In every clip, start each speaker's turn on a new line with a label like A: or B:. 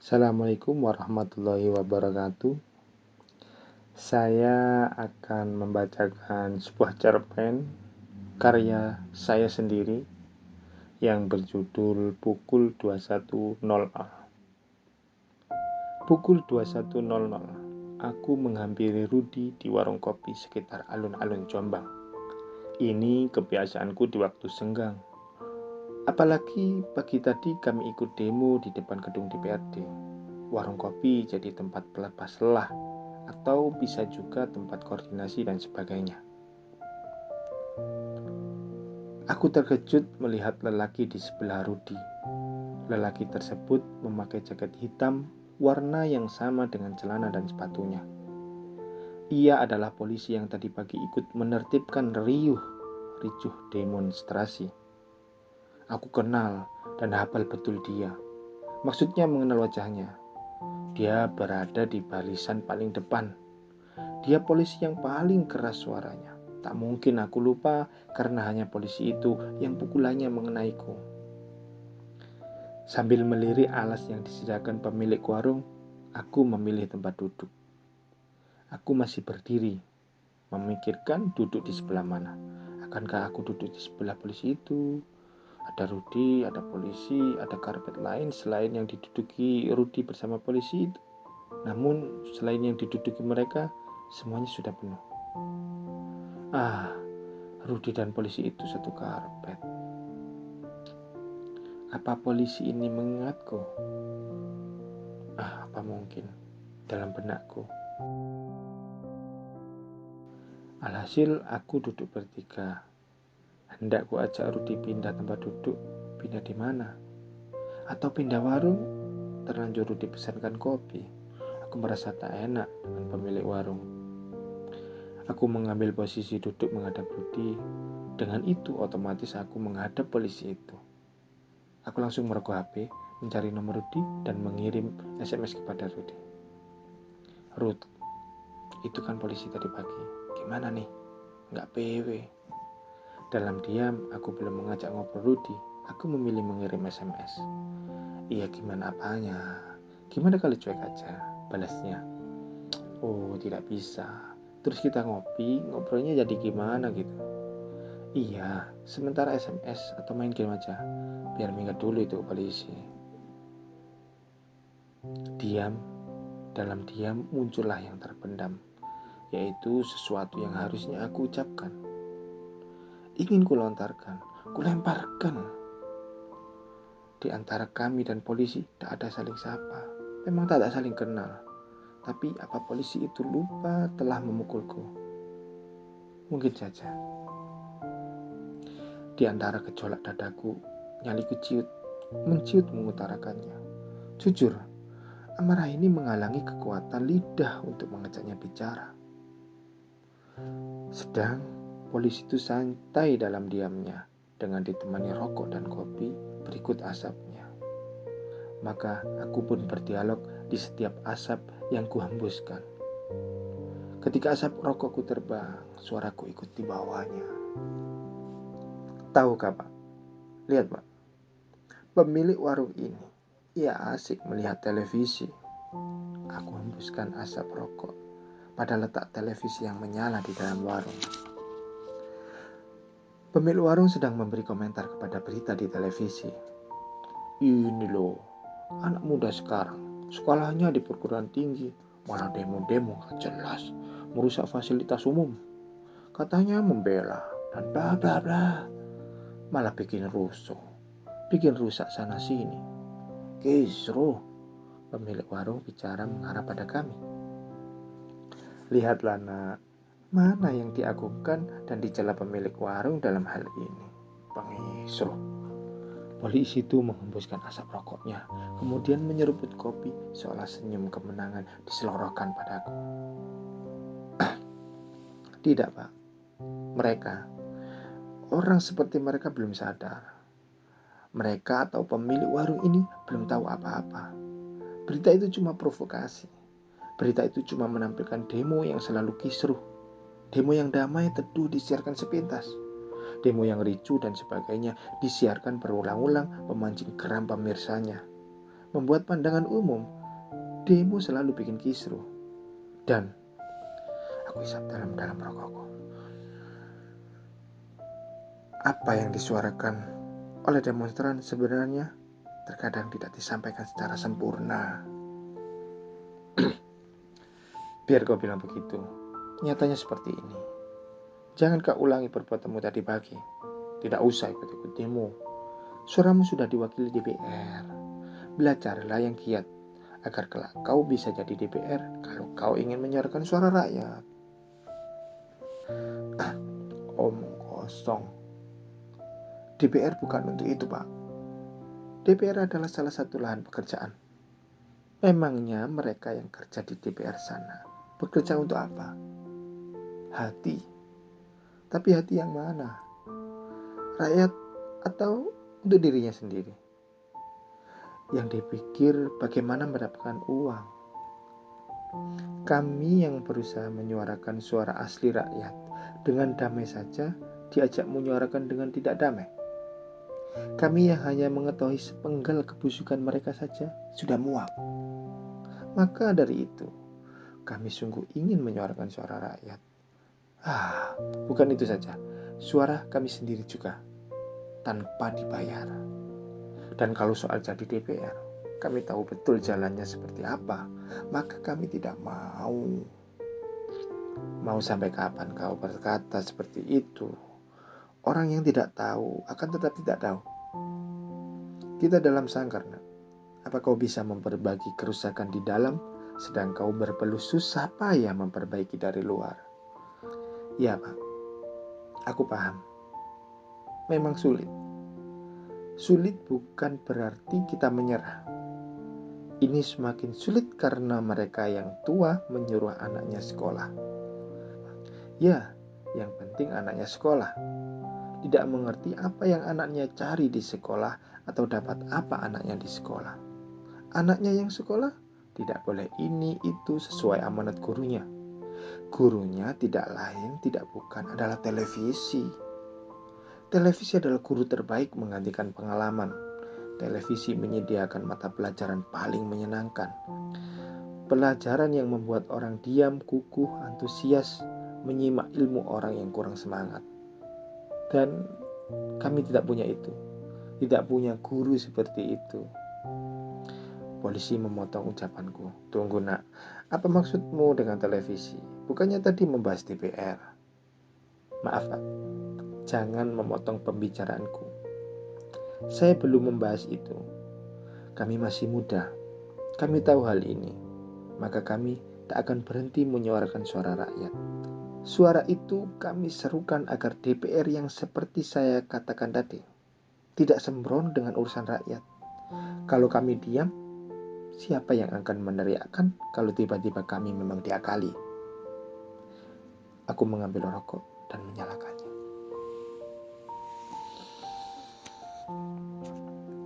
A: Assalamualaikum warahmatullahi wabarakatuh. Saya akan membacakan sebuah cerpen karya saya sendiri yang berjudul Pukul 21.00. Pukul 21.00, aku menghampiri Rudi di warung kopi sekitar alun-alun Jombang. Ini kebiasaanku di waktu senggang. Apalagi pagi tadi kami ikut demo di depan gedung DPRD. Warung kopi jadi tempat pelepas lelah, atau bisa juga tempat koordinasi dan sebagainya. Aku terkejut melihat lelaki di sebelah Rudi. Lelaki tersebut memakai jaket hitam warna yang sama dengan celana dan sepatunya. Ia adalah polisi yang tadi pagi ikut menertibkan ricuh demonstrasi. Aku kenal dan hafal betul dia. Maksudnya mengenal wajahnya. Dia berada di barisan paling depan. Dia polisi yang paling keras suaranya. Tak mungkin aku lupa karena hanya polisi itu yang pukulannya mengenaiku. Sambil melirik alas yang disediakan pemilik warung, aku memilih tempat duduk. Aku masih berdiri, memikirkan duduk di sebelah mana. Akankah aku duduk di sebelah polisi itu? Ada Rudi, ada polisi, ada karpet lain selain yang diduduki Rudi bersama polisi itu. Namun selain yang diduduki mereka, semuanya sudah penuh. Rudi dan polisi itu satu karpet. Apa polisi ini mengingatku? Apa mungkin dalam benakku. Alhasil aku duduk bertiga. Hendak ku ajak Rudi pindah tempat duduk. Pindah di mana? Atau pindah warung? Terlanjur Rudi pesankan kopi. Aku merasa tak enak dengan pemilik warung. Aku mengambil posisi duduk menghadap Rudi. Dengan itu otomatis aku menghadap polisi itu. Aku langsung merogoh HP, mencari nomor Rudi dan mengirim SMS kepada Rudi. Rud, itu kan polisi tadi pagi. Gimana nih? Nggak PW. Dalam diam, aku belum mengajak ngobrol Rudi. Aku memilih mengirim SMS. Iya, gimana apanya? Gimana kalau cuek aja? Balasnya. Oh, tidak bisa. Terus kita ngobrolnya jadi gimana gitu? Iya, sementara SMS atau main game aja. Biar minggat dulu itu polisi. Dalam diam muncullah yang terpendam, yaitu sesuatu yang harusnya aku ucapkan. Ingin kulontarkan, kulemparkan. Di antara kami dan polisi tak ada saling sapa. Memang tak ada saling kenal. Tapi apa polisi itu lupa telah memukulku? Mungkin saja. Di antara gejolak dadaku, nyaliku menciut mengutarakannya. Jujur, amarah ini menghalangi kekuatan lidah untuk mengajaknya bicara. Sedang polisi itu santai dalam diamnya dengan ditemani rokok dan kopi berikut asapnya. Maka aku pun berdialog di setiap asap yang kuhembuskan. Ketika asap rokokku terbang, suaraku ikut di bawahnya. Tahukah Pak? Lihat Pak, pemilik warung ini, ia asik melihat televisi. Aku hembuskan asap rokok pada letak televisi yang menyala di dalam warung. Pemilik warung sedang memberi komentar kepada berita di televisi. Ini loh, anak muda sekarang, sekolahnya di perguruan tinggi, malah demo-demo gak jelas, merusak fasilitas umum. Katanya membela dan bla bla bla. Malah bikin rusak sana sini. Kisruh, pemilik warung bicara mengarah pada kami. Lihatlah nak, mana yang diagungkan dan dicela pemilik warung dalam hal ini. Pengisruh. Polisi itu menghembuskan asap rokoknya, kemudian menyeruput kopi seolah senyum kemenangan diselorohkan padaku. Tidak Pak, mereka, orang seperti mereka belum sadar. Mereka atau pemilik warung ini belum tahu apa-apa. Berita itu cuma provokasi. Berita itu cuma menampilkan demo yang selalu kisruh. Demo yang damai teduh disiarkan sepintas. Demo yang ricu dan sebagainya disiarkan berulang-ulang memancing geram pemirsanya. membuat pandangan umum, demo selalu bikin kisruh. Dan aku isap dalam-dalam rokokku. Apa yang disuarakan oleh demonstran sebenarnya terkadang tidak disampaikan secara sempurna. Biar kau bilang begitu, nyatanya seperti ini. Jangan kau ulangi perbuatanmu tadi pagi. Tidak usah ikut-ikut demo. Suaramu sudah diwakili DPR. Belajarlah yang giat agar kelak kau bisa jadi DPR kalau kau ingin menyuarakan suara rakyat. Omong kosong. DPR bukan untuk itu, Pak. DPR adalah salah satu lahan pekerjaan. Memangnya mereka yang kerja di DPR sana bekerja untuk apa? Hati. Tapi hati yang mana? Rakyat atau untuk dirinya sendiri? Yang dipikir bagaimana mendapatkan uang. Kami yang berusaha menyuarakan suara asli rakyat dengan damai saja diajak menyuarakan dengan tidak damai. Kami yang hanya mengetahui sepenggal kebusukan mereka saja sudah muak. Maka dari itu, kami sungguh ingin menyuarakan suara rakyat. Bukan itu saja, suara kami sendiri juga, tanpa dibayar. Dan kalau soal jadi DPR, kami tahu betul jalannya seperti apa, maka kami tidak mau. Mau sampai kapan kau berkata seperti itu? Orang yang tidak tahu akan tetap tidak tahu. Kita dalam sangkar, nak. Apa kau bisa memperbaiki kerusakan di dalam, sedang kau berpeluh susah payah memperbaiki dari luar? Ya, Pak. Aku paham. Memang sulit. Sulit bukan berarti kita menyerah. Ini semakin sulit karena mereka yang tua menyuruh anaknya sekolah. Ya, yang penting anaknya sekolah. Tidak mengerti apa yang anaknya cari di sekolah atau dapat apa anaknya di sekolah. Anaknya yang sekolah tidak boleh ini itu sesuai amanat gurunya. Gurunya tidak lain tidak bukan adalah televisi. Televisi adalah guru terbaik menggantikan pengalaman. Televisi menyediakan mata pelajaran paling menyenangkan. Pelajaran yang membuat orang diam, kukuh, antusias, menyimak ilmu orang yang kurang semangat. Dan kami tidak punya itu. Tidak punya guru seperti itu. Polisi memotong ucapanku. Tunggu, nak. Apa maksudmu dengan televisi? Bukannya tadi membahas DPR? Maaf, Pak. Jangan memotong pembicaraanku. Saya belum membahas itu. Kami masih muda. Kami tahu hal ini. Maka kami tak akan berhenti menyuarakan suara rakyat. Suara itu kami serukan agar DPR yang seperti saya katakan tadi tidak sembrono dengan urusan rakyat. Kalau kami diam, siapa yang akan meneriakkan kalau tiba-tiba kami memang diakali? Aku mengambil rokok dan menyalakannya.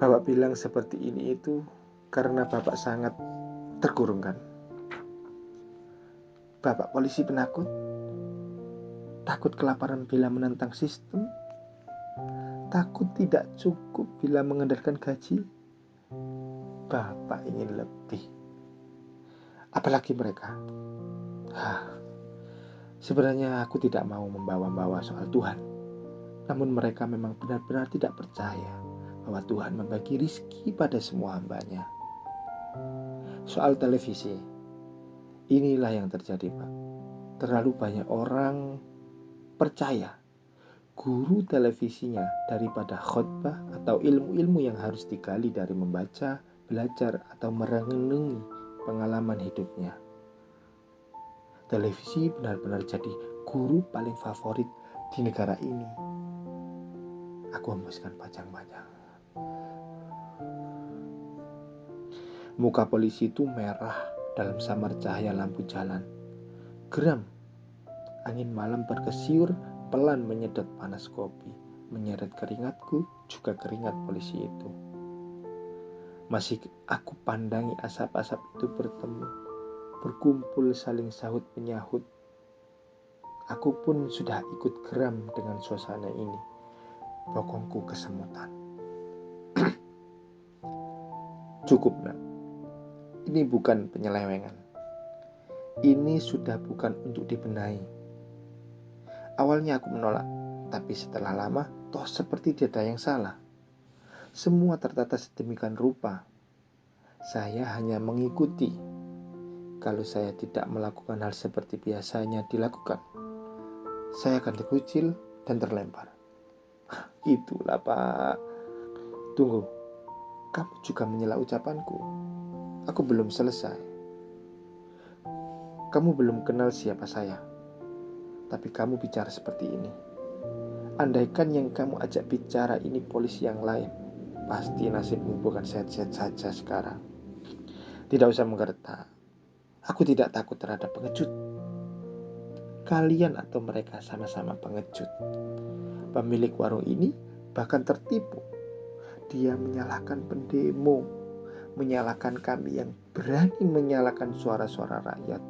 A: Bapak bilang seperti ini itu karena Bapak sangat tergurungkan. Bapak polisi penakut, takut kelaparan bila menentang sistem, takut tidak cukup bila mengendalikan gaji. Bapak ingin lebih. Apalagi mereka. Sebenarnya aku tidak mau membawa-bawa soal Tuhan. Namun mereka memang benar-benar tidak percaya bahwa Tuhan membagi rizki pada semua hambanya. Soal televisi, inilah yang terjadi, Pak. Terlalu banyak orang percaya guru televisinya daripada khotbah atau ilmu-ilmu yang harus digali dari membaca, belajar, atau merenungi pengalaman hidupnya. Televisi benar-benar jadi guru paling favorit di negara ini. Aku hembuskan panjang-panjang. Muka polisi itu merah dalam samar cahaya lampu jalan. Geram. Angin malam berkesiur pelan menyedot panas kopi, menyeret keringatku, juga keringat polisi itu. Masih aku pandangi asap-asap itu bertemu, berkumpul saling sahut menyahut. Aku pun sudah ikut geram dengan suasana ini. Bokongku kesemutan. Cukup, nak. Ini bukan penyelewengan. Ini sudah bukan untuk dibenahi. Awalnya aku menolak, tapi setelah lama, toh seperti tidak ada yang salah. Semua tertata sedemikian rupa. Saya hanya mengikuti. Kalau saya tidak melakukan hal seperti biasanya dilakukan, saya akan terkucil dan terlempar. Itulah, Pak. Tunggu, kamu juga menyela ucapanku. Aku belum selesai. Kamu belum kenal siapa saya, tapi kamu bicara seperti ini. Andaikan yang kamu ajak bicara ini polisi yang lain, pasti nasibmu bukan sehat-sehat saja sekarang. Tidak usah menggertak. Aku tidak takut terhadap pengecut. Kalian atau mereka sama-sama pengecut. Pemilik warung ini bahkan tertipu. Dia menyalahkan pendemo, menyalahkan kami yang berani menyalahkan suara-suara rakyat.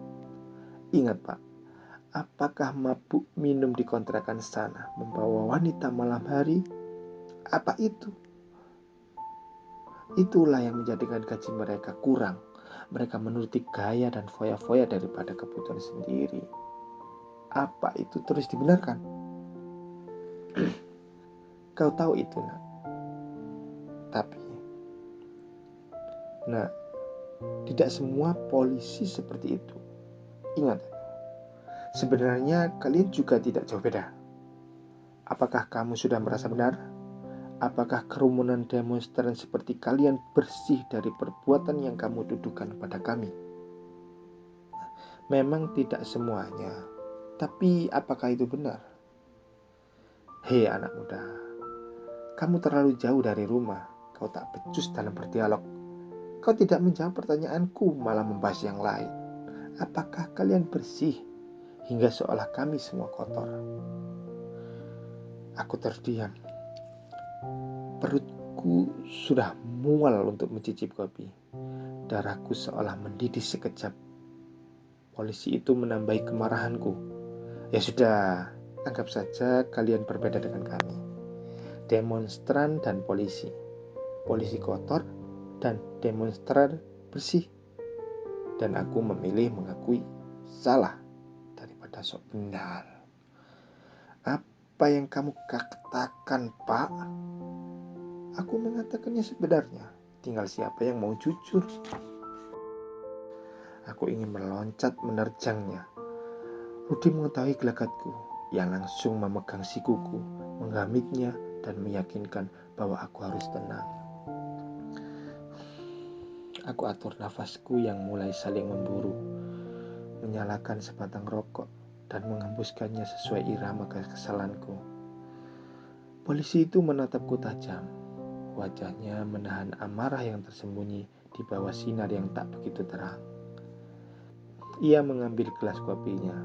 A: Ingat, Pak, apakah mabuk minum di kontrakan sana membawa wanita malam hari? Apa itu? Itulah yang menjadikan gaji mereka kurang. Mereka menuruti gaya dan foya-foya daripada kebutuhan sendiri. Apa itu terus dibenarkan? Kau tahu itu, nak. Tapi, nah, tidak semua polisi seperti itu. Ingat, sebenarnya kalian juga tidak jauh beda. Apakah kamu sudah merasa benar? Apakah kerumunan demonstran seperti kalian bersih dari perbuatan yang kamu tuduhkan pada kami? Memang tidak semuanya. Tapi apakah itu benar? Hei anak muda, kamu terlalu jauh dari rumah. Kau tak becus dalam berdialog. Kau tidak menjawab pertanyaanku, malah membahas yang lain. Apakah kalian bersih hingga seolah kami semua kotor? Aku terdiam. Perutku sudah mual untuk mencicip kopi. Darahku seolah mendidih sekejap. Polisi itu menambahi kemarahanku. Ya sudah, anggap saja kalian berbeda dengan kami. Demonstran dan polisi. Polisi kotor dan demonstran bersih. Dan aku memilih mengakui salah daripada sok benar. Apa yang kamu katakan, Pak? Aku mengatakannya sebenarnya. Tinggal siapa yang mau jujur. Aku ingin meloncat menerjangnya. Rudi mengetahui gelagatku. Ia langsung memegang sikuku, menggamitnya, dan meyakinkan bahwa aku harus tenang. Aku atur nafasku yang mulai saling memburu, menyalakan sebatang rokok, dan menghembuskannya sesuai irama kekesalanku. Polisi itu menatapku tajam. Wajahnya menahan amarah yang tersembunyi di bawah sinar yang tak begitu terang. Ia mengambil gelas kopinya,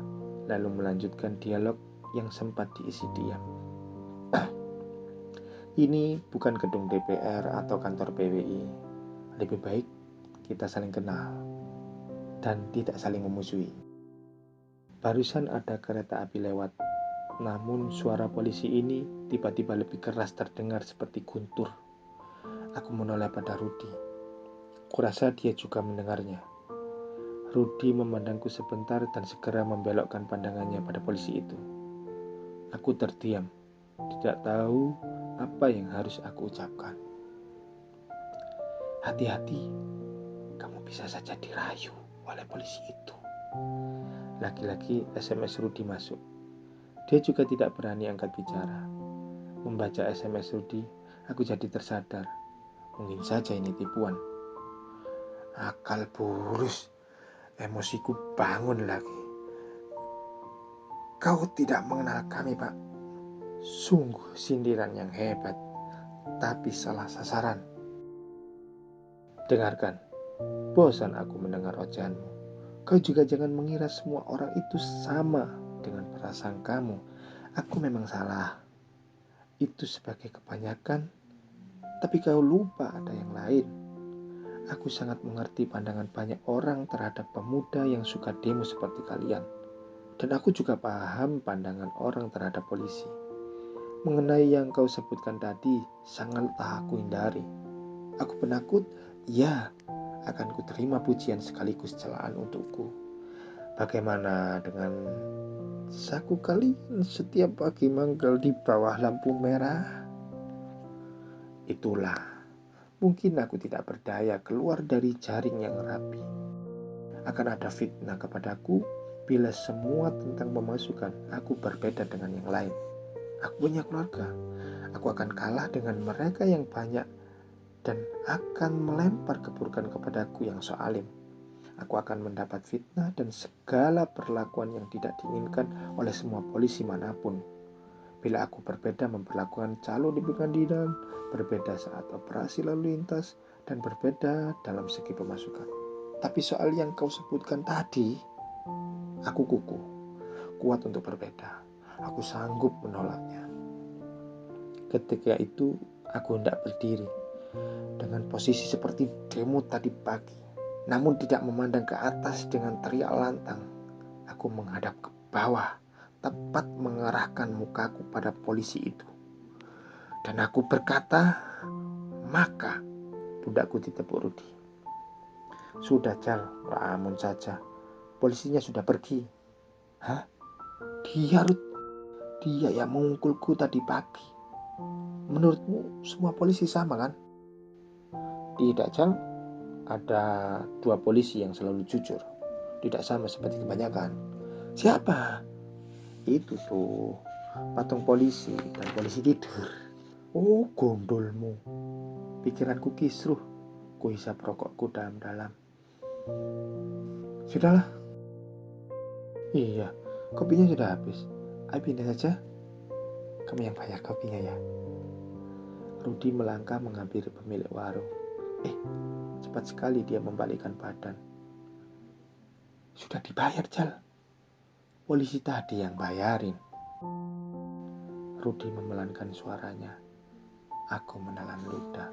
A: lalu melanjutkan dialog yang sempat diisi diam. Ini bukan gedung DPR atau kantor PWI. Lebih baik kita saling kenal dan tidak saling memusuhi. Barusan ada kereta api lewat, namun suara polisi ini tiba-tiba lebih keras terdengar seperti guntur. Aku menoleh pada Rudi. Kurasa dia juga mendengarnya. Rudi memandangku sebentar dan segera membelokkan pandangannya pada polisi itu. Aku terdiam, tidak tahu apa yang harus aku ucapkan. Hati-hati, kamu bisa saja dirayu oleh polisi itu. Lagi-lagi SMS Rudi masuk. Dia juga tidak berani angkat bicara. Membaca SMS Rudi, aku jadi tersadar. Mungkin saja ini tipuan. Akal burus, emosiku bangun lagi. Kau tidak mengenal kami, Pak. Sungguh sindiran yang hebat, tapi salah sasaran. Dengarkan, bosan aku mendengar ocehanmu. Kau juga jangan mengira semua orang itu sama dengan perasaan kamu. Aku memang salah. Itu sebagai kebanyakan, tapi kau lupa ada yang lain. Aku sangat mengerti pandangan banyak orang terhadap pemuda yang suka demo seperti kalian. Dan aku juga paham pandangan orang terhadap polisi. Mengenai yang kau sebutkan tadi, sangatlah aku hindari. Aku penakut Iya, akan kuterima pujian sekaligus celaan untukku. Bagaimana dengan saku kalian setiap pagi manggal di bawah lampu merah? Itulah, mungkin aku tidak berdaya keluar dari jaring yang rapi. Akan ada fitnah kepadaku bila semua tentang pemasukan aku berbeda dengan yang lain. Aku punya keluarga. Aku akan kalah dengan mereka yang banyak dan akan melempar keburukan kepadaku yang soalim. Aku akan mendapat fitnah dan segala perlakuan yang tidak diinginkan oleh semua polisi manapun. Bila aku berbeda memperlakukan calon di pengadilan, berbeda saat operasi lalu lintas, dan berbeda dalam segi pemasukan. Tapi soal yang kau sebutkan tadi, aku kukuh, kuat untuk berbeda. Aku sanggup menolaknya. Ketika itu, aku hendak berdiri dengan posisi seperti demo tadi pagi. Namun tidak memandang ke atas dengan teriak lantang. Aku menghadap ke bawah, tepat mengarahkan mukaku pada polisi itu. Dan aku berkata, maka pundakku ditepuk Rudi. Sudah Jal, lamun saja. Polisinya sudah pergi. Hah? Dia Rud? Dia yang mengukulku tadi pagi. Menurutmu semua polisi sama kan? Tidak Jal, ada 2 polisi yang selalu jujur. Tidak sama seperti kebanyakan. Siapa? Itu tuh, patung polisi dan polisi tidur. Oh, gondolmu. Pikiranku kisruh. Kuhisap rokokku dalam-dalam. Sudahlah. Iya, kopinya sudah habis. Ayo pindah saja. Kamu yang bayar kopinya ya. Rudi melangkah menghampiri pemilik warung. Cepat sekali dia membalikkan badan. Sudah dibayar, Jal. Polisi tadi yang bayarin. Rudi memelankan suaranya. Aku menelan ludah.